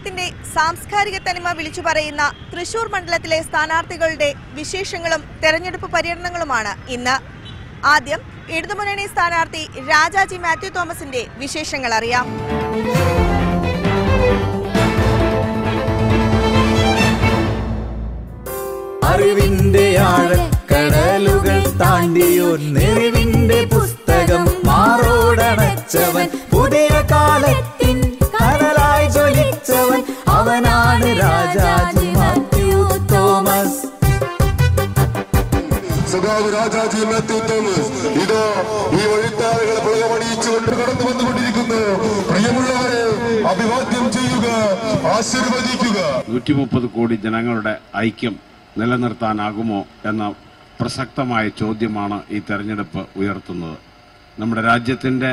മണ്ഡലത്തിന്റെ സാംസ്കാരിക തനിമ വിളിച്ചു പറയുന്ന തൃശൂർ മണ്ഡലത്തിലെ സ്ഥാനാർത്ഥികളുടെ വിശേഷങ്ങളും തെരഞ്ഞെടുപ്പ് പര്യടനങ്ങളുമാണ് ഇന്ന്. ആദ്യം ഇടതുമുന്നണി സ്ഥാനാർത്ഥി രാജാജി മാത്യു തോമസിന്റെ വിശേഷങ്ങൾ അറിയാം. അറിവിന്റെ ആഴക്കടലുകൾ താണ്ടിയോൻ നിറവിന്റെ പുസ്തകം മാറോടണച്ചവൻ പുതിയ കാലത്തിൻ കടലായി ജ്വലിച്ചവൻ അവനാണ് രാജാജി മാത്യു തോമസ്. സഖാവ് രാജാജി മാത്യു തോമസ് ഇതോ ഈ വഴിത്താരകളെ പുളകമണിയിച്ചുകൊണ്ട് കടന്നു വന്നുകൊണ്ടിരിക്കുന്നു. പ്രിയമുള്ളവരെ അഭിവാദ്യം ചെയ്യുക, ആശീർവദിക്കുക. 130 കോടി ജനങ്ങളുടെ ഐക്യം നിലനിർത്താനാകുമോ എന്ന പ്രസക്തമായ ചോദ്യമാണ് ഈ തെരഞ്ഞെടുപ്പ് ഉയർത്തുന്നത്. നമ്മുടെ രാജ്യത്തിന്റെ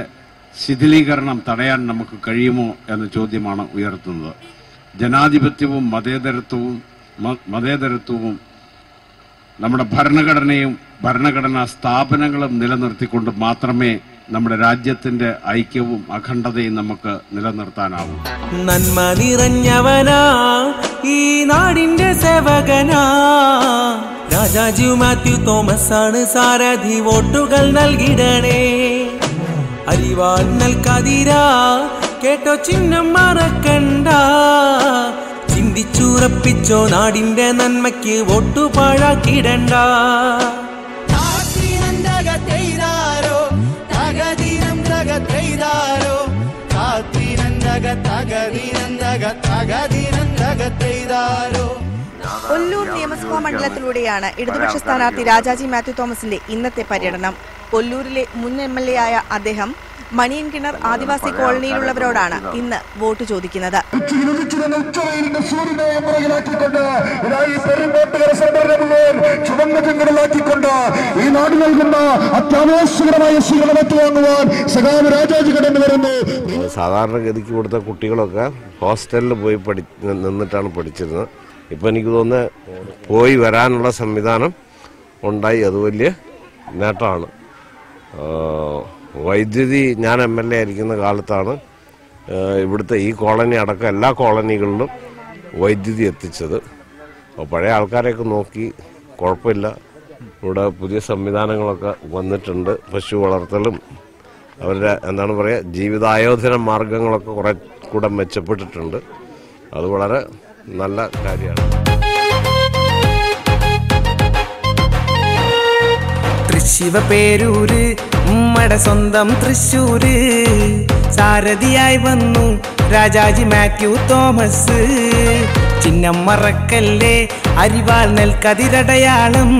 ശിഥിലീകരണം തടയാൻ നമുക്ക് കഴിയുമോ എന്ന ചോദ്യമാണ് ഉയർത്തുന്നത്. ജനാധിപത്യവും മതേതരത്വവും നമ്മുടെ ഭരണഘടനയും ഭരണഘടനാ സ്ഥാപനങ്ങളും നിലനിർത്തിക്കൊണ്ട് മാത്രമേ നമ്മുടെ രാജ്യത്തിന്റെ ഐക്യവും അഖണ്ഡതയും നമുക്ക് നിലനിർത്താനാവൂ. നന്മ നിറഞ്ഞവനാ ഈ നാടിന്റെ സേവകനാ രാജാജി മാത്യു തോമസ് ആണ് സാരഥി. വോട്ടുകൾ നൽകിടണേ, അരിവാൾ നൽകാതിരാ, കേട്ടോ ചിഹ്നം മറക്കണ്ട. ചിന്തിച്ചുറപ്പിച്ചോ നാടിന്റെ നന്മയ്ക്ക് വോട്ടു പാഴാക്കിടണ്ട. ഒല്ലൂർ നിയമസഭാ മണ്ഡലത്തിലൂടെയാണ് ഇടതുപക്ഷ സ്ഥാനാർത്ഥി രാജാജി മാത്യു തോമസിന്റെ ഇന്നത്തെ പര്യടനം. ഒല്ലൂരിലെ മുൻ MLA ആയ അദ്ദേഹം മണിയൻകിണർ ആദിവാസി കോളനിയിലുള്ളവരോടാണ് ഇന്ന് വോട്ട് ചോദിക്കുന്നത്. ഈ നാട് നൽകുന്ന അത്യാവശ്യകരമായ രാജാജി കടന്നു വരുന്നു. സാധാരണഗതിക്ക് കൊടുത്ത കുട്ടികളൊക്കെ ഹോസ്റ്റലിൽ പോയി നിന്നിട്ടാണ് പഠിച്ചിരുന്നത്. ഇപ്പം എനിക്ക് തോന്നുന്നത് പോയി വരാനുള്ള സംവിധാനം ഉണ്ടായി, അത് വലിയ നേട്ടമാണ്. വൈദ്യുതി ഞാൻ MLA ആയിരിക്കുന്ന കാലത്താണ് ഇവിടുത്തെ ഈ കോളനി അടക്കം എല്ലാ കോളനികളിലും വൈദ്യുതി എത്തിച്ചത്. അപ്പോൾ പഴയ ആൾക്കാരെയൊക്കെ നോക്കി കുഴപ്പമില്ല. ഇവിടെ പുതിയ സംവിധാനങ്ങളൊക്കെ വന്നിട്ടുണ്ട്. പശു വളർത്തലും അവരുടെ എന്താണ് പറയുക ജീവിതായോധന മാർഗങ്ങളൊക്കെ കുറെ കൂടെ മെച്ചപ്പെട്ടിട്ടുണ്ട്. അത് വളരെ നല്ല കാര്യമാണ്. ശിവപേരൂര് ഉമ്മടെ സ്വന്തം തൃശ്ശൂര് സാരഥിയായി വന്നു രാജാജി മാത്യു തോമസ്. ചിഹ്നം മറക്കല്ലേ, അരിവാൾ നെൽക്കതിരടയാളം.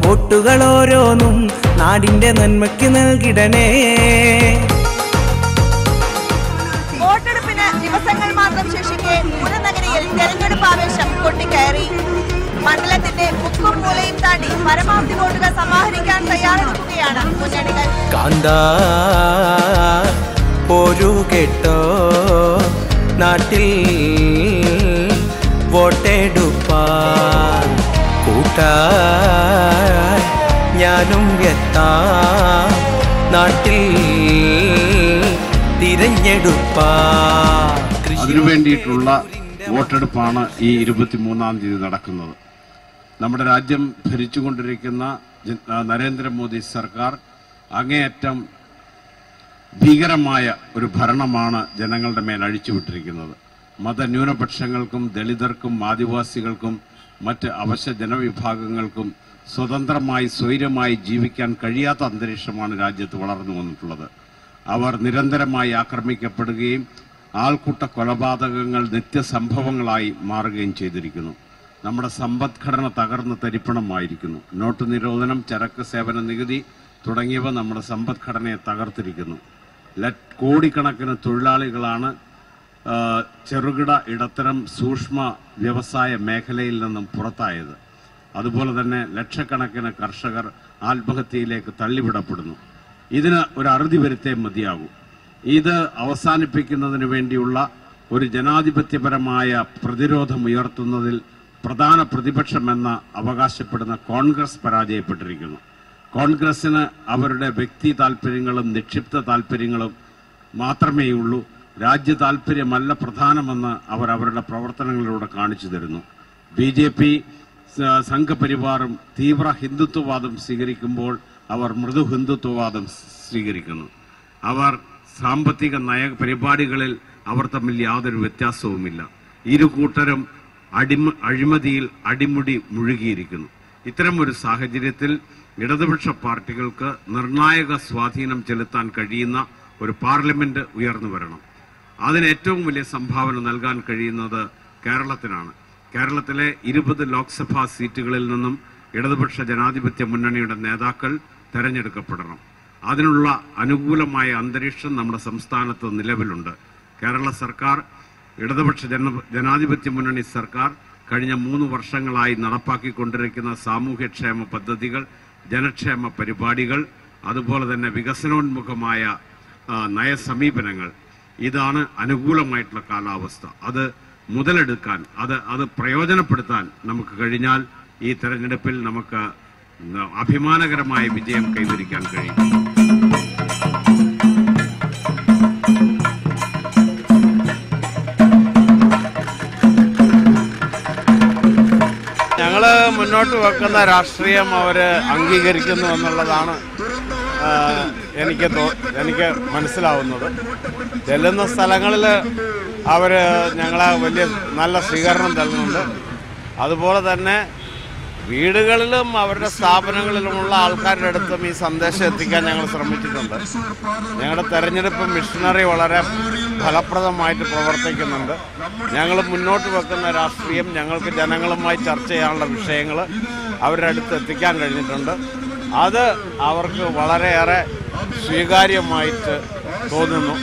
വോട്ടുകൾ ഓരോന്നും നാടിന്റെ നന്മയ്ക്ക് നൽകിടണേ. വോട്ടെടുപ്പിന് ദിവസങ്ങൾ മാത്രം ശേഷിക്കെ പുറനഗരിയിൽ തെരഞ്ഞെടുപ്പ് ആവേശം കൊട്ടിക്കയറി. മണ്ഡലത്തിന്റെ മുക്കും മൂലയും താണ്ടി പരമാവധി വോട്ടുകൾ സമാഹരിക്കാൻ തയ്യാറെടുക്കുകയാണ് മുന്നണികൾ. കാന്താ പോരു കേട്ടോ നാട്ടിൽ വോട്ടെടുപ്പാൻ കൂട്ടാൻ ഞാനും എത്താം നാട്ടിൽ തിരഞ്ഞെടുപ്പാൻ. അതിനുവേണ്ടിയിട്ടുള്ള വോട്ടെടുപ്പാണ് ഈ 23-ാം തീയതി നടക്കുന്നത്. നമ്മുടെ രാജ്യം ഭരിച്ചുകൊണ്ടിരിക്കുന്ന നരേന്ദ്രമോദി സർക്കാർ അങ്ങേയറ്റം ഭീകരമായ ഒരു ഭരണമാണ് ജനങ്ങളുടെ മേൽ അഴിച്ചുവിട്ടിരിക്കുന്നത്. മതന്യൂനപക്ഷങ്ങൾക്കും ദളിതർക്കും ആദിവാസികൾക്കും മറ്റ് അവശ്യ ജനവിഭാഗങ്ങൾക്കും സ്വതന്ത്രമായി സ്വൈര്യമായി ജീവിക്കാൻ കഴിയാത്ത അന്തരീക്ഷമാണ് രാജ്യത്ത് വളർന്നു വന്നിട്ടുള്ളത്. അവർ നിരന്തരമായി ആക്രമിക്കപ്പെടുകയും ആൾക്കൂട്ട കൊലപാതകങ്ങൾ നിത്യസംഭവങ്ങളായി മാറുകയും ചെയ്തിരിക്കുന്നു. നമ്മുടെ സമ്പദ്ഘടന തകർന്ന് തരിപ്പണമായിരിക്കുന്നു. നോട്ട് നിരോധനം, ചരക്ക് സേവന നികുതി തുടങ്ങിയവ നമ്മുടെ സമ്പദ്ഘടനയെ തകർത്തിരിക്കുന്നു. കോടിക്കണക്കിന് തൊഴിലാളികളാണ് ചെറുകിട ഇടത്തരം സൂക്ഷ്മ വ്യവസായ മേഖലയിൽ നിന്നും പുറത്തായത്. അതുപോലെ തന്നെ ലക്ഷക്കണക്കിന് കർഷകർ ആത്മഹത്യയിലേക്ക് തള്ളിവിടപ്പെടുന്നു. ഇതിന് ഒരു അറുതി വരുത്തേ മതിയാകൂ. ഇത് അവസാനിപ്പിക്കുന്നതിന് വേണ്ടിയുള്ള ഒരു ജനാധിപത്യപരമായ പ്രതിരോധം ഉയർത്തുന്നതിൽ പ്രധാന പ്രതിപക്ഷമെന്ന അവകാശപ്പെടുന്ന കോൺഗ്രസ് പരാജയപ്പെട്ടിരിക്കുന്നു. കോൺഗ്രസിന് അവരുടെ വ്യക്തി താൽപര്യങ്ങളും നിക്ഷിപ്ത താൽപര്യങ്ങളും മാത്രമേയുള്ളൂ. രാജ്യ താൽപര്യമല്ല പ്രധാനമെന്ന് അവർ അവരുടെ പ്രവർത്തനങ്ങളിലൂടെ കാണിച്ചു തരുന്നു. BJP സംഘപരിവാറും തീവ്ര ഹിന്ദുത്വവാദം സ്വീകരിക്കുമ്പോൾ അവർ മൃദു ഹിന്ദുത്വവാദം സ്വീകരിക്കുന്നു. അവർ സാമ്പത്തിക നയ പരിപാടികളിൽ അവർ തമ്മിൽ യാതൊരു വ്യത്യാസവുമില്ല. ഇരു കൂട്ടരും അഴിമതിയിൽ അടിമുടി മുഴുകിയിരിക്കുന്നു. ഇത്തരം ഒരു സാഹചര്യത്തിൽ ഇടതുപക്ഷ പാർട്ടികൾക്ക് നിർണായക സ്വാധീനം ചെലുത്താൻ കഴിയുന്ന ഒരു പാർലമെന്റ് ഉയർന്നു വരണം. അതിന് ഏറ്റവും വലിയ സംഭാവന നൽകാൻ കഴിയുന്നത് കേരളത്തിനാണ്. കേരളത്തിലെ 20 ലോക്സഭാ സീറ്റുകളിൽ നിന്നും ഇടതുപക്ഷ ജനാധിപത്യ മുന്നണിയുടെ നേതാക്കൾ തെരഞ്ഞെടുക്കപ്പെടണം. അതിനുള്ള അനുകൂലമായ അന്തരീക്ഷം നമ്മുടെ സംസ്ഥാനത്ത് നിലവിലുണ്ട്. കേരള സർക്കാർ, ഇടതുപക്ഷ ജനാധിപത്യ മുന്നണി സർക്കാർ കഴിഞ്ഞ 3 വർഷങ്ങളായി നടപ്പാക്കിക്കൊണ്ടിരിക്കുന്ന സാമൂഹ്യക്ഷേമ പദ്ധതികൾ, ജനക്ഷേമ പരിപാടികൾ, അതുപോലെ തന്നെ വികസനോന്മുഖമായ നയസമീപനങ്ങൾ, ഇതാണ് അനുകൂലമായിട്ടുള്ള കാലാവസ്ഥ. അത് മുതലെടുക്കാൻ, അത് പ്രയോജനപ്പെടുത്താൻ നമുക്ക് കഴിഞ്ഞാൽ ഈ തെരഞ്ഞെടുപ്പിൽ നമുക്ക് അഭിമാനകരമായ വിജയം കൈവരിക്കാൻ കഴിയും. ഞങ്ങള് മുന്നോട്ട് വെക്കുന്ന രാഷ്ട്രീയം അവര് അംഗീകരിക്കുന്നു എന്നുള്ളതാണ് എനിക്ക് മനസ്സിലാവുന്നത്. ചെല്ലുന്ന സ്ഥലങ്ങളിൽ അവർ ഞങ്ങളെ വലിയ നല്ല സ്വീകരണം നൽകുന്നുണ്ട്. അതുപോലെ തന്നെ വീടുകളിലും അവരുടെ സ്ഥാപനങ്ങളിലുമുള്ള ആൾക്കാരുടെ അടുത്തും ഈ സന്ദേശം എത്തിക്കാൻ ഞങ്ങൾ ശ്രമിച്ചിട്ടുണ്ട്. ഞങ്ങളുടെ തെരഞ്ഞെടുപ്പ് മിഷനറി വളരെ ഫലപ്രദമായിട്ട് പ്രവർത്തിക്കുന്നുണ്ട്. ഞങ്ങൾ മുന്നോട്ട് വെക്കുന്ന രാഷ്ട്രീയം, ഞങ്ങൾക്ക് ജനങ്ങളുമായി ചർച്ച ചെയ്യാനുള്ള വിഷയങ്ങൾ അവരുടെ അടുത്ത് എത്തിക്കാൻ കഴിഞ്ഞിട്ടുണ്ട്. അത് അവർക്ക് വളരെയേറെ സ്വീകാര്യമായിട്ട് തോന്നുന്നു.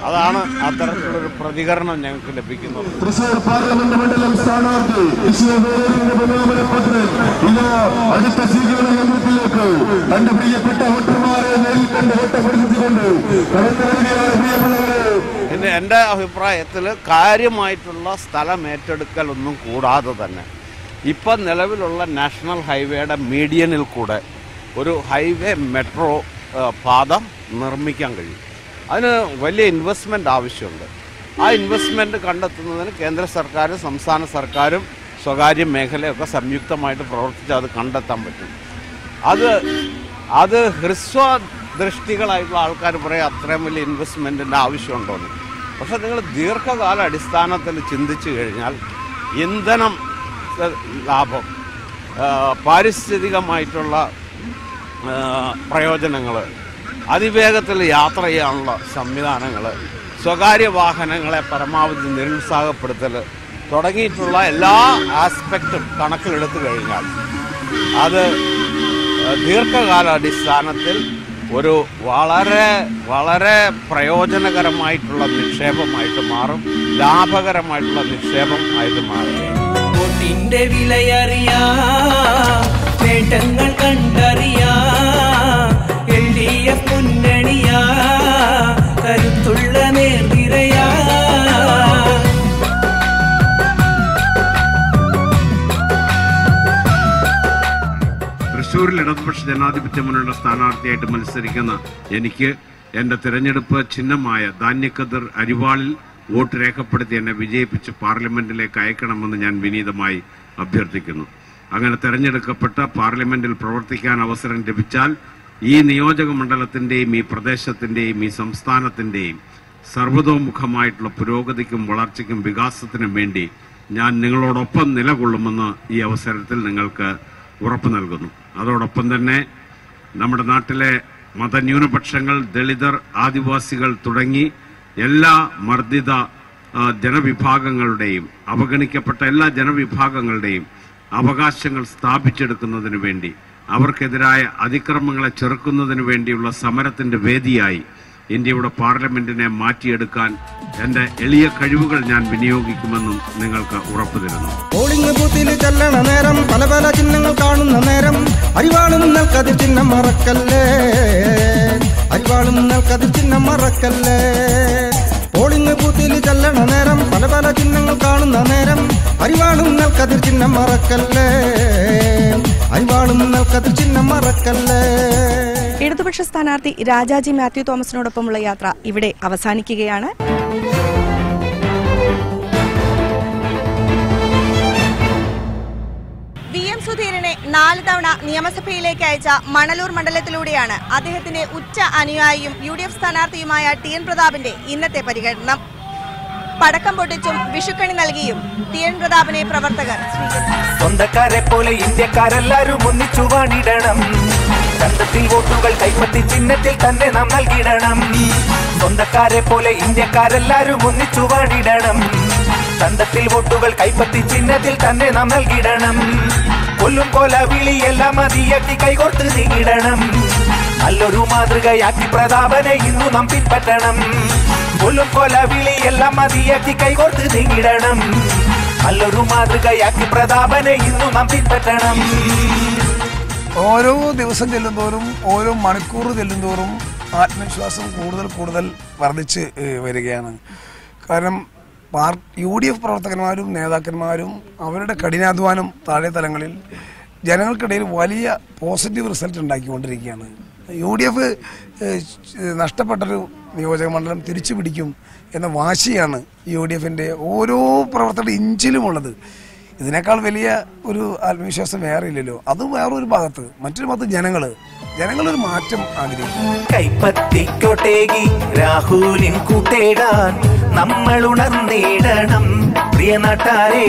അതാണ് അത്തരത്തിലൊരു പ്രതികരണം ഞങ്ങൾക്ക് ലഭിക്കുന്നത്. തൃശൂർ പാർലമെന്റ് മണ്ഡലം സ്ഥാനാർത്ഥി അടുത്ത സ്വീകരണത്തിലേക്ക് തന്റെ പ്രിയപ്പെട്ട വോട്ടർമാരെ നേരിൽ കണ്ട് വോട്ടപ്പെടുത്തിക്കൊണ്ട് എൻ്റെ അഭിപ്രായത്തിൽ കാര്യമായിട്ടുള്ള സ്ഥലം ഏറ്റെടുക്കലൊന്നും കൂടാതെ തന്നെ ഇപ്പം നിലവിലുള്ള നാഷണൽ ഹൈവേയുടെ മീഡിയനിൽ കൂടെ ഒരു ഹൈവേ മെട്രോ പാത നിർമ്മിക്കാൻ കഴിയും. അതിന് വലിയ ഇൻവെസ്റ്റ്മെൻറ്റ് ആവശ്യമുണ്ട്. ആ ഇൻവെസ്റ്റ്മെൻറ്റ് കണ്ടെത്തുന്നതിന് കേന്ദ്ര സർക്കാരും സംസ്ഥാന സർക്കാരും സ്വകാര്യ മേഖലയൊക്കെ സംയുക്തമായിട്ട് പ്രവർത്തിച്ച് അത് കണ്ടെത്താൻ പറ്റും. അത് ഹ്രസ്വദൃഷ്ടികളായിട്ടുള്ള ആൾക്കാർ പറയും അത്രയും വലിയ ഇൻവെസ്റ്റ്മെൻറ്റിൻ്റെ ആവശ്യമുണ്ടോയെന്ന്. പക്ഷെ നിങ്ങൾ ദീർഘകാല അടിസ്ഥാനത്തിൽ ചിന്തിച്ചു കഴിഞ്ഞാൽ ഇന്ധനം ലാഭം, പാരിസ്ഥിതികമായിട്ടുള്ള പ്രയോജനങ്ങൾ, അതിവേഗത്തിൽ യാത്ര ചെയ്യാനുള്ള സംവിധാനങ്ങൾ, സ്വകാര്യ വാഹനങ്ങളെ പരമാവധി നിരുത്സാഹപ്പെടുത്തൽ തുടങ്ങിയിട്ടുള്ള എല്ലാ ആസ്പെക്റ്റും കണക്കിലെടുത്തു കഴിഞ്ഞാൽ അത് ദീർഘകാല അടിസ്ഥാനത്തിൽ ഒരു വളരെ വളരെ പ്രയോജനകരമായിട്ടുള്ള നിക്ഷേപമായിട്ട് മാറും, ലാഭകരമായിട്ടുള്ള നിക്ഷേപം ആയിട്ട് മാറും. വോട്ടിന്റെ വിലയറിയാ, നേട്ടങ്ങൾ കണ്ടറിയാ, LDF മുന്നണിയാ, കരുത്തുള്ള നേർനിരയാ. തൃശ്ശൂരിൽ ഇടതുപക്ഷ ജനാധിപത്യ മുന്നണിയുടെ സ്ഥാനാർത്ഥിയായിട്ട് മത്സരിക്കുന്ന എനിക്ക് എൻ്റെ തിരഞ്ഞെടുപ്പ് ചിഹ്നമായ ധാന്യക്കതിർ അരിവാളിൽ വോട്ട് രേഖപ്പെടുത്തി എന്നെ വിജയിപ്പിച്ച് പാർലമെന്റിലേക്ക് അയക്കണമെന്ന് ഞാൻ വിനീതമായി അഭ്യർത്ഥിക്കുന്നു. അങ്ങനെ തെരഞ്ഞെടുക്കപ്പെട്ട പാർലമെന്റിൽ പ്രവർത്തിക്കാൻ അവസരം ലഭിച്ചാൽ ഈ നിയോജക മണ്ഡലത്തിൻ്റെയും ഈ പ്രദേശത്തിൻ്റെയും ഈ സംസ്ഥാനത്തിൻ്റെയും സർവതോമുഖമായിട്ടുള്ള പുരോഗതിക്കും വളർച്ചയ്ക്കും വികാസത്തിനും വേണ്ടി ഞാൻ നിങ്ങളോടൊപ്പം നിലകൊള്ളുമെന്ന് ഈ അവസരത്തിൽ നിങ്ങൾക്ക് ഉറപ്പ് നൽകുന്നു. അതോടൊപ്പം തന്നെ നമ്മുടെ നാട്ടിലെ മതന്യൂനപക്ഷങ്ങൾ, ദളിതർ, ആദിവാസികൾ തുടങ്ങി എല്ലാ മർദ്ദിത ജനവിഭാഗങ്ങളുടെയും അവഗണിക്കപ്പെട്ട എല്ലാ ജനവിഭാഗങ്ങളുടെയും അവകാശങ്ങൾ സ്ഥാപിച്ചെടുക്കുന്നതിനു വേണ്ടി, അവർക്കെതിരായ അതിക്രമങ്ങളെ ചെറുക്കുന്നതിനു വേണ്ടിയുള്ള സമരത്തിന്റെ വേദിയായി ഇന്ത്യയുടെ പാർലമെന്റിനെ മാറ്റിയെടുക്കാൻ എന്റെ എളിയ കഴിവുകൾ ഞാൻ വിനിയോഗിക്കുമെന്നും നിങ്ങൾക്ക് ഉറപ്പു തരുന്നു. പോളിംഗ് ബൂത്തിൽ ചെല്ലണ നേരം പല പല ചിഹ്നങ്ങൾ കാണുന്ന നേരം അരിവാളും നെൽക്കതിർ ചിഹ്നം മറക്കല്ലേ, അരിവാളും നെൽക്കതിർ ചിഹ്നം മറക്കല്ലേ. പോളിംഗ് ബൂത്തിൽ ചെല്ലണ നേരം പല പല ചിഹ്നങ്ങൾ കാണുന്ന നേരം അരിവാളും നെൽക്കതിർ ചിഹ്നം മറക്കല്ലേ. അരിവാളും നെൽക്കതിർ ചിഹ്നം മറക്കല്ലേ. ഇടതുപക്ഷ സ്ഥാനാർത്ഥി രാജാജി മാത്യു തോമസിനോടൊപ്പമുള്ള യാത്ര ഇവിടെ അവസാനിക്കുകയാണ്. VM സുധീരനെ 4 തവണ നിയമസഭയിലേക്ക് അയച്ച മണലൂർ മണ്ഡലത്തിലൂടെയാണ് അദ്ദേഹത്തിന്റെ ഉറ്റ അനുയായിയും UDF സ്ഥാനാർത്ഥിയുമായ TN പ്രതാപന്റെ ഇന്നത്തെ പര്യടനം. പടക്കം പൊട്ടിച്ചും വിഷുക്കണി നൽകിയും TN പ്രതാപനെ പ്രവർത്തകർ സ്വന്തക്കാരെ പോലെ ഇന്ത്യക്കാരെല്ലാരും ഒന്നിച്ചു വാണിടണം. ചന്തത്തിൽ വോട്ടുകൾ കൈപ്പറ്റി ചിഹ്നത്തിൽ തന്നെ നാം നൽകിടണം. സ്വന്തക്കാരെ പോലെ ഇന്ത്യക്കാരെല്ലാരും ഒന്നിച്ചു വാണിടണം. ചന്തത്തിൽ വോട്ടുകൾ കൈപ്പറ്റി ചിഹ്നത്തിൽ തന്നെ നാം നൽകിടണം. കൊല്ലും കൊല വിളിയെല്ലാം മതിയാക്കി കൈകോർത്ത് നീങ്ങിടണം. നല്ലൊരു മാതൃകയാക്കി പ്രതാപനെ ഇന്നു നാം പിൻപറ്റണം. കൊല്ലും കൊല വിളിയെല്ലാം മതിയാക്കി കൈകോർത്ത് നീങ്ങിടണം. നല്ലൊരു മാതൃകയാക്കി പ്രതാപനെ ഇന്നു നാം പിൻപറ്റണം. ഓരോ ദിവസം ചെല്ലുന്തോറും ഓരോ മണിക്കൂർ ചെല്ലുന്തോറും ആത്മവിശ്വാസം കൂടുതൽ വർദ്ധിച്ച് വരികയാണ്. കാരണം UDF പ്രവർത്തകന്മാരും നേതാക്കന്മാരും അവരുടെ കഠിനാധ്വാനം താഴെ തലങ്ങളിൽ ജനങ്ങൾക്കിടയിൽ വലിയ പോസിറ്റീവ് റിസൾട്ട് ഉണ്ടാക്കിക്കൊണ്ടിരിക്കുകയാണ്. UDF നഷ്ടപ്പെട്ടൊരു നിയോജക മണ്ഡലം തിരിച്ചു പിടിക്കും എന്ന വാശിയാണ് UDFന്റെ ഓരോ പ്രവർത്തകരുടെ ഇഞ്ചിലുമുള്ളത്. ഇതിനേക്കാൾ വലിയ ഒരു ആത്മവിശ്വാസം വേറെ ഇല്ലല്ലോ. അത് വേറൊരു ഭാഗത്ത്, മറ്റൊരു ഭാഗത്ത് ജനങ്ങളൊരു മാറ്റം ആഗ്രഹിക്കും. കൈപ്പത്തിക്കോട്ടേകി രാഹുലിൻ കൂട്ടേടാൻ നമ്മൾ ഉണർന്നിടണം. പ്രിയ നാട്ടാരെ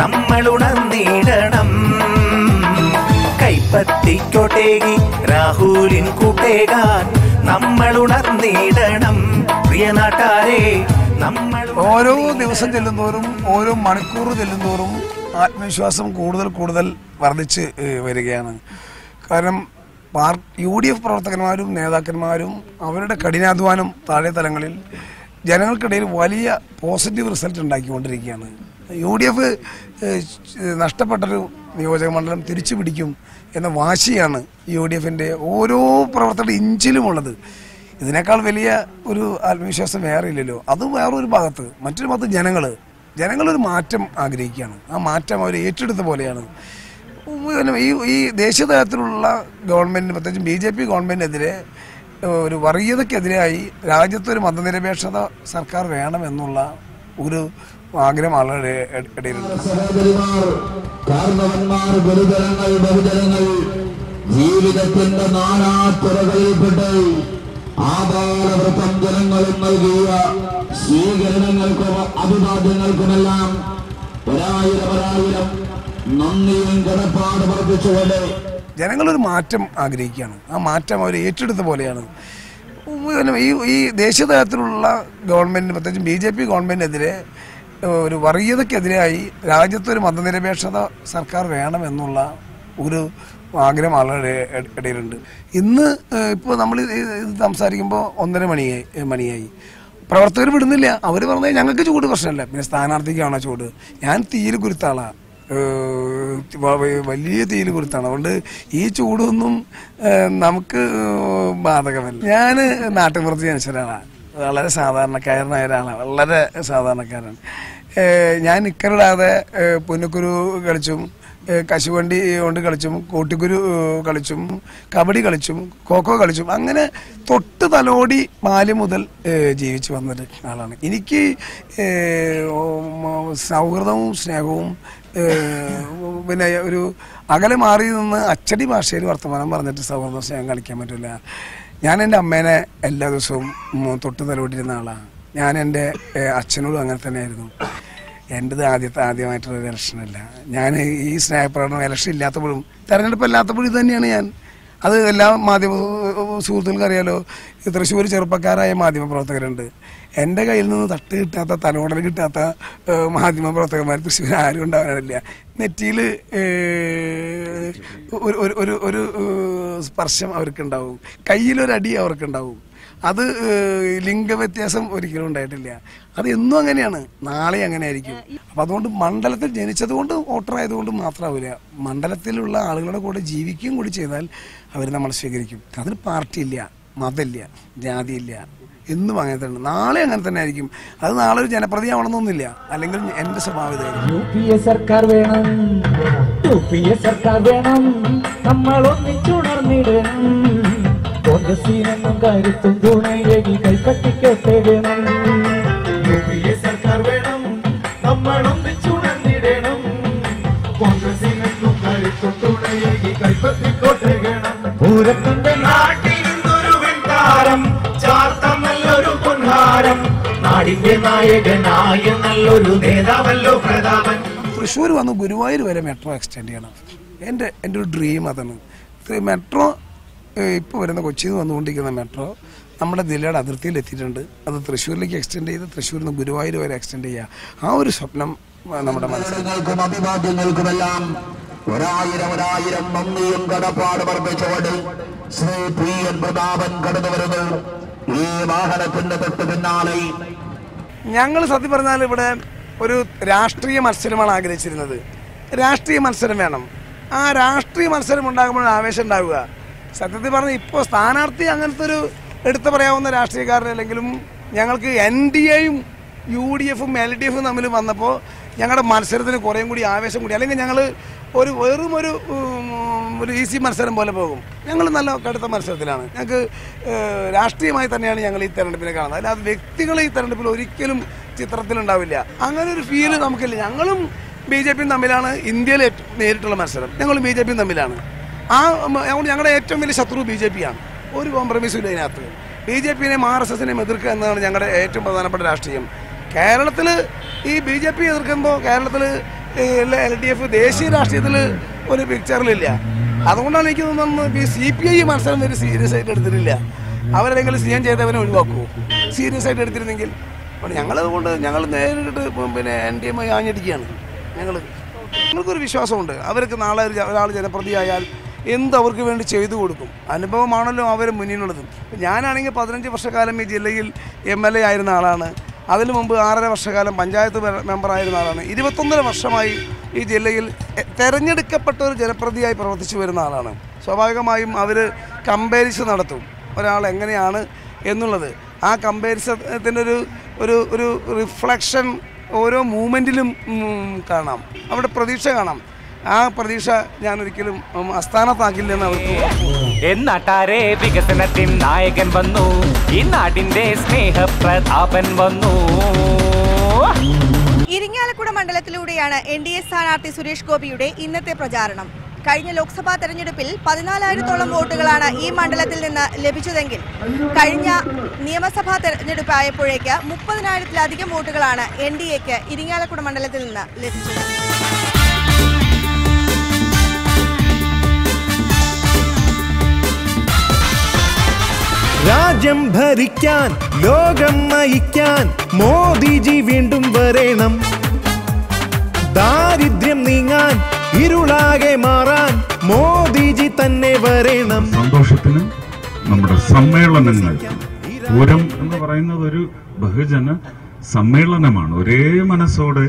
നമ്മൾ ഉണർന്നിടണം. കൈപ്പത്തിക്കോട്ടേകി രാഹുലിൻ കൂട്ടേടാൻ നമ്മൾ ഉണർന്നിടണം. പ്രിയ നാട്ടാരെ നമ്മൾ ഓരോ ദിവസം ചെല്ലുന്തോറും ഓരോ മണിക്കൂർ ചെല്ലുന്തോറും ആത്മവിശ്വാസം കൂടുതൽ വർദ്ധിച്ച് വരികയാണ്. കാരണം UDF പ്രവർത്തകന്മാരും നേതാക്കന്മാരും അവരുടെ കഠിനാധ്വാനം താഴെ തലങ്ങളിൽ ജനങ്ങൾക്കിടയിൽ വലിയ പോസിറ്റീവ് റിസൾട്ട് ഉണ്ടാക്കിക്കൊണ്ടിരിക്കുകയാണ്. UDF നഷ്ടപ്പെട്ടൊരു നിയോജക മണ്ഡലം തിരിച്ചു പിടിക്കും എന്ന വാശിയാണ് UDFന്റെ ഓരോ പ്രവർത്തകരുടെ ഇഞ്ചിലുമുള്ളത്. ഇതിനേക്കാൾ വലിയ ഒരു ആത്മവിശ്വാസം വേറെ ഇല്ലല്ലോ. അത് വേറൊരു ഭാഗത്ത്, മറ്റൊരു ഭാഗത്ത് ജനങ്ങളൊരു മാറ്റം ആഗ്രഹിക്കുകയാണ്. ആ മാറ്റം അവർ ഏറ്റെടുത്ത പോലെയാണ്. ഈ ദേശീയ തലത്തിലുള്ള ഗവൺമെൻറ്, പ്രത്യേകിച്ചും BJP ഗവൺമെൻറ്റിനെതിരെ ഒരു വർഗീയതയ്ക്കെതിരായി രാജ്യത്തൊരു മതനിരപേക്ഷത സർക്കാർ വേണമെന്നുള്ള ഒരു ആഗ്രഹം ആളുകളുടെ ഇടയിലുണ്ട്. ജീവിതത്തിന്റെ നാനാതുറകളിൽപ്പെട്ട് ആബാലവൃത്തം ജനങ്ങളും നൽകിയ സ്വീകരണങ്ങൾക്കും അഭിവാദ്യങ്ങൾക്കുമെല്ലാം ഒരായിരം നന്ദിയും കടപ്പാട് വർദ്ധിച്ചുകൊണ്ട് ജനങ്ങളൊരു മാറ്റം ആഗ്രഹിക്കുകയാണ്. ആ മാറ്റം അവർ ഏറ്റെടുത്ത പോലെയാണ്. ഈ ദേശീയ തലത്തിലുള്ള ഗവൺമെൻറ്, പ്രത്യേകിച്ചും BJP ഗവൺമെൻറ്റിനെതിരെ ഒരു വർഗീയതയ്ക്കെതിരായി രാജ്യത്തൊരു മതനിരപേക്ഷത സർക്കാർ വേണമെന്നുള്ള ഒരു ആഗ്രഹം ആളുകളുടെ ഇടയിലുണ്ട്. ഇന്ന് ഇപ്പോൾ നമ്മൾ ഇത് സംസാരിക്കുമ്പോൾ 1:30 മണിയായി. പ്രവർത്തകർ വിടുന്നില്ല. അവർ പറഞ്ഞാൽ ഞങ്ങൾക്ക് ചൂട് പ്രശ്നമല്ല, പിന്നെ സ്ഥാനാർത്ഥിക്കാണോ ചൂട്. ഞാൻ തീയിൽ കുരുത്ത ആളാണ്, വലിയ തീയിൽ കുരുത്താണ്. അതുകൊണ്ട് ഈ ചൂടൊന്നും നമുക്ക് ബാധകമല്ല. ഞാൻ നാട്ടുപുറത്ത് ജനിച്ച ഒരാളാണ്, വളരെ സാധാരണക്കാരനായ ഒരാളാണ്, വളരെ സാധാരണക്കാരൻ. ഞാൻ നിക്കറിടാതെ പുന്നക്കുരു കളിച്ചും കശുവണ്ടി കൊണ്ട് കളിച്ചും കോട്ടിക്കുരു കളിച്ചും കബഡി കളിച്ചും ഖോഖോ കളിച്ചും അങ്ങനെ തൊട്ട് തലോടി ബാല്യം മുതൽ ജീവിച്ചു വന്നൊരു ആളാണ്. എനിക്ക് സൗഹൃദവും സ്നേഹവും പിന്നെ ഒരു അകലെ മാറി നിന്ന് അച്ചടി ഭാഷയിൽ വർത്തമാനം പറഞ്ഞിട്ട് സൗഹൃദം സ്നേഹം കളിക്കാൻ പറ്റില്ല. ഞാൻ എൻ്റെ അമ്മേനെ എല്ലാ ദിവസവും തൊട്ട് തലോടിയിരുന്ന ആളാണ്. ഞാൻ എൻ്റെ അച്ഛനോടും അങ്ങനെ തന്നെയായിരുന്നു. എൻ്റെത് ആദ്യമായിട്ടുള്ളൊരു ഇലക്ഷനല്ല. ഞാൻ ഈ സ്നേഹപ്രകടനം ഇലക്ഷൻ ഇല്ലാത്തപ്പോഴും തെരഞ്ഞെടുപ്പ് അല്ലാത്തപ്പോഴും ഇത് തന്നെയാണ് ഞാൻ. അത് എല്ലാ മാധ്യമ സുഹൃത്തുക്കൾക്ക് അറിയാലോ. തൃശ്ശൂർ ചെറുപ്പക്കാരായ മാധ്യമപ്രവർത്തകരുണ്ട്. എൻ്റെ കയ്യിൽ നിന്ന് തട്ട് കിട്ടാത്ത, തലോടൽ കിട്ടാത്ത മാധ്യമപ്രവർത്തകന്മാർ തൃശ്ശൂർ ആരും ഉണ്ടാവാനില്ല. നെറ്റിയിൽ ഒരു സ്പർശം അവർക്കുണ്ടാവും, കയ്യിലൊരടി അവർക്കുണ്ടാവും. അത് ലിംഗവ്യത്യാസം ഒരിക്കലും ഉണ്ടായിട്ടില്ല. അത് എന്നും അങ്ങനെയാണ്, നാളെ അങ്ങനെ ആയിരിക്കും. അപ്പം അതുകൊണ്ട് മണ്ഡലത്തിൽ ജനിച്ചതുകൊണ്ട് വോട്ടറായതുകൊണ്ട് മാത്രമാവില്ല, മണ്ഡലത്തിലുള്ള ആളുകളുടെ കൂടെ ജീവിക്കുകയും കൂടി ചെയ്താൽ അവർ നമ്മൾ സ്വീകരിക്കും. അതിന് പാർട്ടിയില്ല, മതമില്ല, ജാതിയില്ല, എന്നും അങ്ങനെ തന്നെ, നാളെ അങ്ങനെ തന്നെ ആയിരിക്കും. അത് നാളെ ഒരു ജനപ്രതി ആവണമെന്നൊന്നുമില്ല, അല്ലെങ്കിൽ എൻ്റെ സ്വഭാവം സർക്കാർ വേണം, സർക്കാർ വേണം, നമ്മൾ ഒന്നിച്ചുണർന്നിടണം, കോൺഗ്രസിനെന്നും കരുത്തും തുണയേകി കൈപ്പറ്റിക്കട്ടെ വേണം. സർക്കാർ വേണം, നമ്മൾ ഒന്നിച്ചുണർന്നിടണം, കോൺഗ്രസിനെന്നും കരുത്തും തുണയേകി കൈപ്പറ്റിക്കോട്ടെ വേണം. പൂരത്തിന്റെ നാട്ടിൽ നിന്നൊരു വെണ്ടാരം ചാർത്താൻ നല്ലൊരു പൊൻഹാരം, നാടിന്റെ നായകനായ നല്ലൊരു നേതാവല്ലോ പ്രതാപൻ. തൃശ്ശൂർ വന്ന് ഗുരുവായൂർ വരെ മെട്രോ എക്സ്റ്റെൻഡ് ചെയ്യണം. എൻ്റെ ഒരു ഡ്രീം അതാണ്. മെട്രോ ഇപ്പോൾ വരുന്ന കൊച്ചിയിൽ നിന്ന് വന്നുകൊണ്ടിരിക്കുന്ന മെട്രോ നമ്മുടെ ജില്ലയുടെ അതിർത്തിയിൽ എത്തിയിട്ടുണ്ട്. അത് തൃശ്ശൂരിലേക്ക് എക്സ്റ്റെൻഡ് ചെയ്ത് തൃശ്ശൂരിൽ നിന്ന് ഗുരുവായൂർ വരെ എക്സ്റ്റെൻഡ് ചെയ്യുക. ആ ഒരു സ്വപ്നം നമ്മുടെ മനസ്സിലും അഭിവാദ്യങ്ങൾക്കുമെല്ലാം ഒരായിരം നന്ദിയും കടപ്പാട് വർദ്ധിച്ചുകൊണ്ട് ശ്രീ പി എൻ പ്രതാപൻ കടന്നു വരുന്നു. ഈ വാഹനത്തിന്റെ തൊട്ട് പിന്നാലെ ഞങ്ങൾ സത്യം പറഞ്ഞാൽ ഇവിടെ ഒരു രാഷ്ട്രീയ മത്സരമാണ് ആഗ്രഹിച്ചിരുന്നത്. രാഷ്ട്രീയ മത്സരം വേണം. ആ രാഷ്ട്രീയ മത്സരം ഉണ്ടാകുമ്പോൾ ആവേശം ഉണ്ടാവുക. സത്യത്തിൽ പറഞ്ഞാൽ ഇപ്പോൾ സ്ഥാനാർത്ഥി അങ്ങനത്തെ ഒരു എടുത്തു പറയാവുന്ന രാഷ്ട്രീയക്കാരനല്ലെങ്കിലും ഞങ്ങൾക്ക് NDAയും UDF LDF തമ്മിൽ വന്നപ്പോൾ ഞങ്ങളുടെ മത്സരത്തിന് കുറേയും കൂടി ആവേശം കൂടി. അല്ലെങ്കിൽ ഞങ്ങൾ വെറും ഒരു ഈസി മത്സരം പോലെ പോകും. ഞങ്ങൾ നല്ല കടുത്ത മത്സരത്തിലാണ്. ഞങ്ങൾക്ക് രാഷ്ട്രീയമായി തന്നെയാണ് ഞങ്ങൾ ഈ തെരഞ്ഞെടുപ്പിനെ കാണുന്നത്. അല്ലാതെ വ്യക്തികൾ ഈ തെരഞ്ഞെടുപ്പിൽ ഒരിക്കലും ചിത്രത്തിലുണ്ടാവില്ല. അങ്ങനെ ഒരു ഫീല് നമുക്കില്ല. ഞങ്ങളും BJPയും തമ്മിലാണ് ഇന്ത്യയിലെ നേരിട്ടുള്ള മത്സരം. ഞങ്ങളും BJPയും തമ്മിലാണ്. ഞങ്ങളുടെ ഏറ്റവും വലിയ ശത്രു BJPയാണ്. ഒരു കോംപ്രമൈസും ഇല്ല ഇതിനകത്ത്. BJPനെയും RSSനെയും എതിർക്കുക എന്നതാണ് ഞങ്ങളുടെ ഏറ്റവും പ്രധാനപ്പെട്ട രാഷ്ട്രീയം. കേരളത്തിൽ ഈ BJP എതിർക്കുമ്പോൾ കേരളത്തിൽ LDF ദേശീയ രാഷ്ട്രീയത്തിൽ ഒരു പിക്ചറിലില്ല. അതുകൊണ്ടാണ് എനിക്ക് തോന്നുന്നത് CPI മത്സരം ഒരു സീരിയസ് ആയിട്ട് എടുത്തിട്ടില്ല. അവരെങ്കിലും CM ചെയ്തവനെ ഒഴിവാക്കുമോ? സീരിയസ് ആയിട്ട് എടുത്തിരുന്നെങ്കിൽ ഞങ്ങളതുകൊണ്ട് ഞങ്ങൾ നേരിട്ട് NDA ആഞ്ഞടിക്കുകയാണ്. ഞങ്ങൾക്കൊരു വിശ്വാസമുണ്ട്. അവർക്ക് നാളെ ഒരാൾ ജനപ്രതിയായാൽ എന്തവർക്ക് വേണ്ടി ചെയ്തു കൊടുക്കും. അനുഭവമാണല്ലോ അവർ മുന്നിലുള്ളത്. ഞാനാണെങ്കിൽ 15 വർഷക്കാലം ഈ ജില്ലയിൽ MLA ആയിരുന്ന ആളാണ്. അതിനു മുമ്പ് 6.5 വർഷക്കാലം പഞ്ചായത്ത് മെമ്പറായിരുന്ന ആളാണ്. 21 വർഷമായി ഈ ജില്ലയിൽ തിരഞ്ഞെടുക്കപ്പെട്ട ഒരു ജനപ്രതിയായി പ്രവർത്തിച്ചു വരുന്ന ആളാണ്. സ്വാഭാവികമായും അവർ കമ്പാരിസൺ നടത്തും ഒരാൾ എങ്ങനെയാണ് എന്നുള്ളത്. ആ കമ്പാരിസത്തിൻ്റെ ഒരു റിഫ്ലക്ഷൻ ഓരോ മൂമെൻറ്റിലും കാണാം. അവിടെ പ്രതീക്ഷ കാണാം. ആ പ്രതീക്ഷ ഞാൻ ഒരിക്കലും അസ്ഥാനത്താക്കില്ലെന്ന് അവർക്ക്. എന്നാട്ടാരെ വികസനത്തിൻ നായകൻ വന്നു, ഈ നാടിന്റെ സ്നേഹപ്രതാപൻ വന്നു. ഇരിങ്ങാലക്കുട മണ്ഡലത്തിലൂടെയാണ് NDA സ്ഥാനാർത്ഥി സുരേഷ് ഗോപിയുടെ ഇന്നത്തെ പ്രചാരണം. കഴിഞ്ഞ ലോക്സഭാ തെരഞ്ഞെടുപ്പിൽ 14,000-ഓളം വോട്ടുകളാണ് ഈ മണ്ഡലത്തിൽ നിന്ന് ലഭിച്ചതെങ്കിൽ കഴിഞ്ഞ നിയമസഭാ തെരഞ്ഞെടുപ്പായപ്പോഴേക്ക് 30,000-ത്തിലധികം വോട്ടുകളാണ് NDAക്ക് ഇരിങ്ങാലക്കുട മണ്ഡലത്തിൽ നിന്ന് ലഭിച്ചത്. രാജ്യം ഭരിക്കാൻ ലോകം നയിക്കാൻ മോദിജി വീണ്ടും വരണം. ദാരിദ്ര്യം നീങ്ങാൻ ഇരുളാകെ മാറാൻ മോദിജി തന്നെ വരണം. സന്തോഷത്തിന് നമ്മുടെ സമ്മേളനങ്ങൾ, പൂരം എന്ന് പറയുന്നത് ഒരു ബഹുജന സമ്മേളനമാണ്. ഒരേ മനസ്സോടെ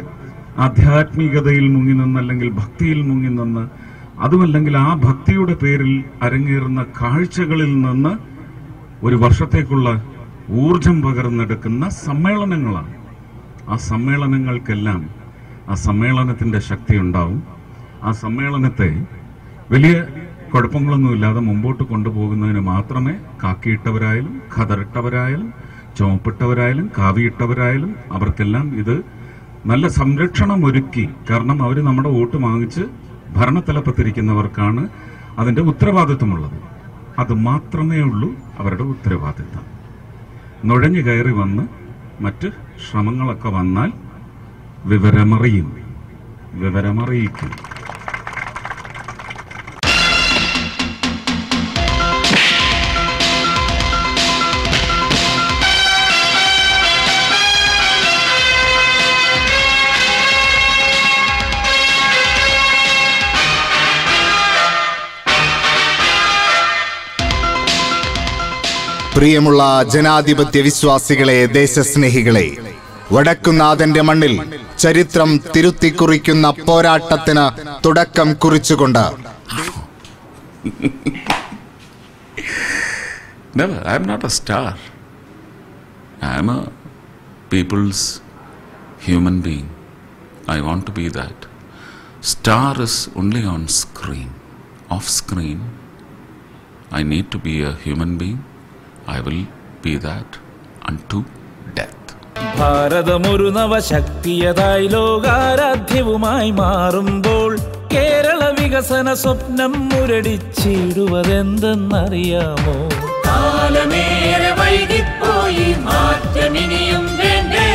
ആധ്യാത്മികതയിൽ മുങ്ങി നിന്ന്, അല്ലെങ്കിൽ ഭക്തിയിൽ മുങ്ങി നിന്ന്, അതുമല്ലെങ്കിൽ ആ ഭക്തിയുടെ പേരിൽ അരങ്ങേറുന്ന കാഴ്ചകളിൽ നിന്ന് ഒരു വർഷത്തേക്കുള്ള ഊർജം പകർന്നെടുക്കുന്ന സമ്മേളനങ്ങളാണ്. ആ സമ്മേളനങ്ങൾക്കെല്ലാം ആ സമ്മേളനത്തിന്റെ ശക്തി ഉണ്ടാവും. ആ സമ്മേളനത്തെ വലിയ കുഴപ്പങ്ങളൊന്നുമില്ലാതെ മുമ്പോട്ട് കൊണ്ടുപോകുന്നതിന് മാത്രമേ കാക്കിയിട്ടവരായാലും ഖദറിട്ടവരായാലും ചുവപ്പിട്ടവരായാലും കാവിയിട്ടവരായാലും അവർക്കെല്ലാം ഇത് നല്ല സംരക്ഷണം ഒരുക്കി. കാരണം അവർ നമ്മുടെ വോട്ട് വാങ്ങിച്ച് ഭരണത്തലപ്പത്തിരിക്കുന്നവർക്കാണ് അതിന്റെ ഉത്തരവാദിത്വമുള്ളത്. അത് മാത്രമേ ഉള്ളൂ അവരുടെ ഉത്തരവാദിത്വം. നുഴഞ്ഞു കയറി വന്ന് മറ്റ് ശ്രമങ്ങളൊക്കെ വന്നാൽ വിവരമറിയിക്കും. പ്രിയമുള്ള ജനാധിപത്യ വിശ്വാസികളെ, ദേശസ്നേഹികളെ, വടക്കുന്നാഥന്റെ മണ്ണിൽ ചരിത്രം തിരുത്തിക്കുറിക്കുന്ന പോരാട്ടത്തിന് തുടക്കം കുറിച്ചുകൊണ്ട് Never. I am not a star. I am a people's human being. I want to be that. Star is only on screen. Off screen, I need to be a human being. I will be that unto death. ഭാരതമൊരു നവശക്തിയതായി ലോകാരാധ്യവുമായി മാറുമ്പോൾ കേരള വികസന സ്വപ്നം മുരടിച്ചിടുവതെന്തെന്നറിയാമോ? കാലമേറെ വൈകിപ്പോയി, മാറ്റമിനിയും വേണ്ടേ?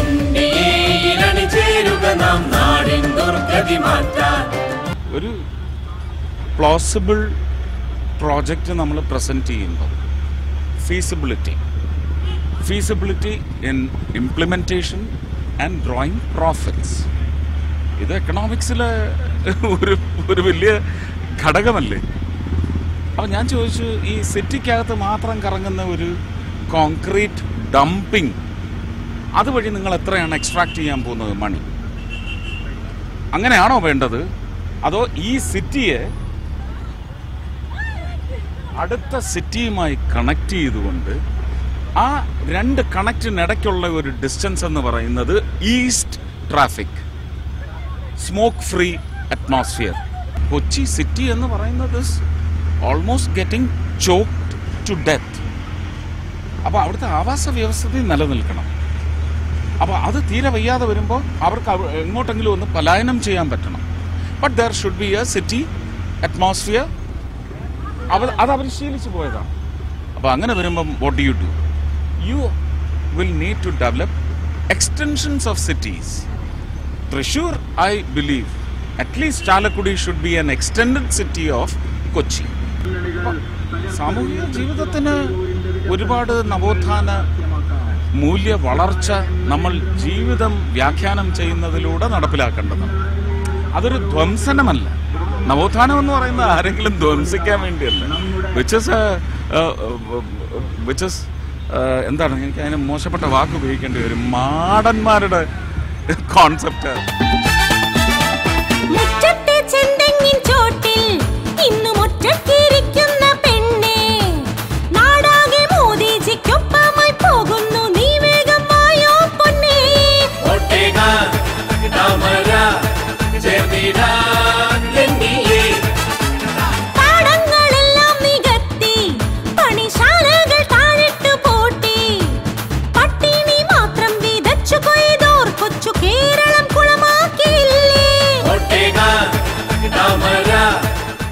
NDA-യിൽ നാം നാടിൻ ദുർഗതി മാറ്റാൻ. ഒരു plausible project നമ്മൾ പ്രസന്റ് ചെയ്യുമ്പോൾ feasibility in implementation and drawing profits. ഇത് എക്കണോമിക്സിലെ ഒരു വലിയ ഘടകമല്ലേ? അപ്പോൾ ഞാൻ ചോദിച്ചു, ഈ സിറ്റിക്കകത്ത് മാത്രം കറങ്ങുന്ന ഒരു കോൺക്രീറ്റ് ഡംപിങ്, അതുവഴി നിങ്ങൾ എത്രയാണ് എക്സ്ട്രാക്ട് ചെയ്യാൻ പോകുന്നത് മണി? അങ്ങനെയാണോ വേണ്ടത്? അതോ ഈ സിറ്റിയെ അടുത്ത സിറ്റിയുമായി കണക്ട് ചെയ്തുകൊണ്ട് ആ രണ്ട് കണക്റ്റിനിടയ്ക്കുള്ള ഒരു ഡിസ്റ്റൻസ് എന്ന് പറയുന്നത് east traffic, smoke free atmosphere. Kochi city എന്ന് പറയുന്നത് almost getting choked to death. അപ്പോൾ അവിടുത്തെ ആവാസ വ്യവസ്ഥയും നിലനിൽക്കണം. അപ്പോൾ അത് തീരെ വയ്യാതെ വരുമ്പോൾ അവർക്ക് എങ്ങോട്ടെങ്കിലും ഒന്ന് പലായനം ചെയ്യാൻ പറ്റണം. But there should be A city atmosphere. അതവർ ശീലിച്ചു പോയതാണ്. അപ്പോൾ അങ്ങനെ വരുമ്പം what do you do? You will need to develop extensions of cities. Thrissur, I believe, at least Chalakudy should be an extended city of Kochi. സാമൂഹിക ജീവിതത്തിന് ഒരുപാട് നവോത്ഥാന മൂല്യ വളർച്ച നമ്മൾ ജീവിതം വ്യാഖ്യാനം ചെയ്യുന്നതിലൂടെ നടപ്പിലാക്കേണ്ടതാണ്. അതൊരു ധ്വംസനമല്ല. നവോത്ഥാനം എന്ന് പറയുന്നത് ആരെങ്കിലും ധ്വംസിക്കാൻ വേണ്ടിയല്ല. വിച്ച് ഇസ് എന്താണ്, എനിക്ക് അതിന് മോശപ്പെട്ട വാക്ക് ഉപയോഗിക്കേണ്ടി വരും, മാടന്മാരുടെ കോൺസെപ്റ്റ്.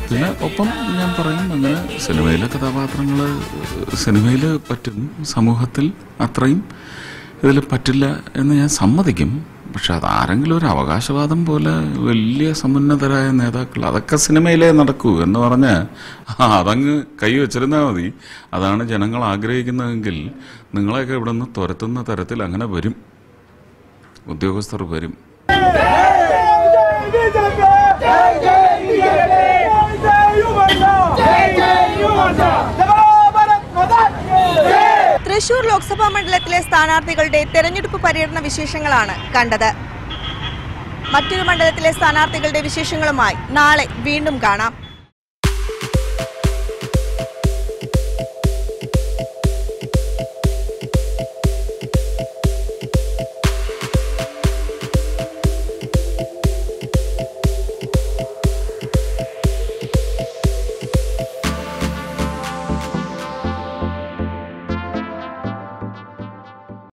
പിന്നെ ഒപ്പം ഞാൻ പറയും, അങ്ങനെ സിനിമയിലെ കഥാപാത്രങ്ങൾ സിനിമയിൽ പറ്റും, സമൂഹത്തിൽ അത്രയും ഇതിൽ പറ്റില്ല എന്ന് ഞാൻ സമ്മതിക്കും. പക്ഷെ അതാരെങ്കിലും ഒരു അവകാശവാദം പോലെ വലിയ സമുന്നതരായ നേതാക്കൾ അതൊക്കെ സിനിമയിലേ നടക്കൂ എന്ന് പറഞ്ഞ് അതങ്ങ് കൈ വെച്ചിരുന്നാൽ മതി. അതാണ് ജനങ്ങൾ ആഗ്രഹിക്കുന്നതെങ്കിൽ നിങ്ങളെയൊക്കെ ഇവിടെ നിന്ന് തുരത്തുന്ന തരത്തിൽ അങ്ങനെ വരും, ഉദ്യോഗസ്ഥർ വരും. തൃശൂർ ലോക്സഭാ മണ്ഡലത്തിലെ സ്ഥാനാർത്ഥികളുടെ തെരഞ്ഞെടുപ്പ് പര്യടന വിശേഷങ്ങളാണ് കണ്ടത്. മറ്റൊരു മണ്ഡലത്തിലെ സ്ഥാനാർത്ഥികളുടെ വിശേഷങ്ങളുമായി നാളെ വീണ്ടും കാണാം.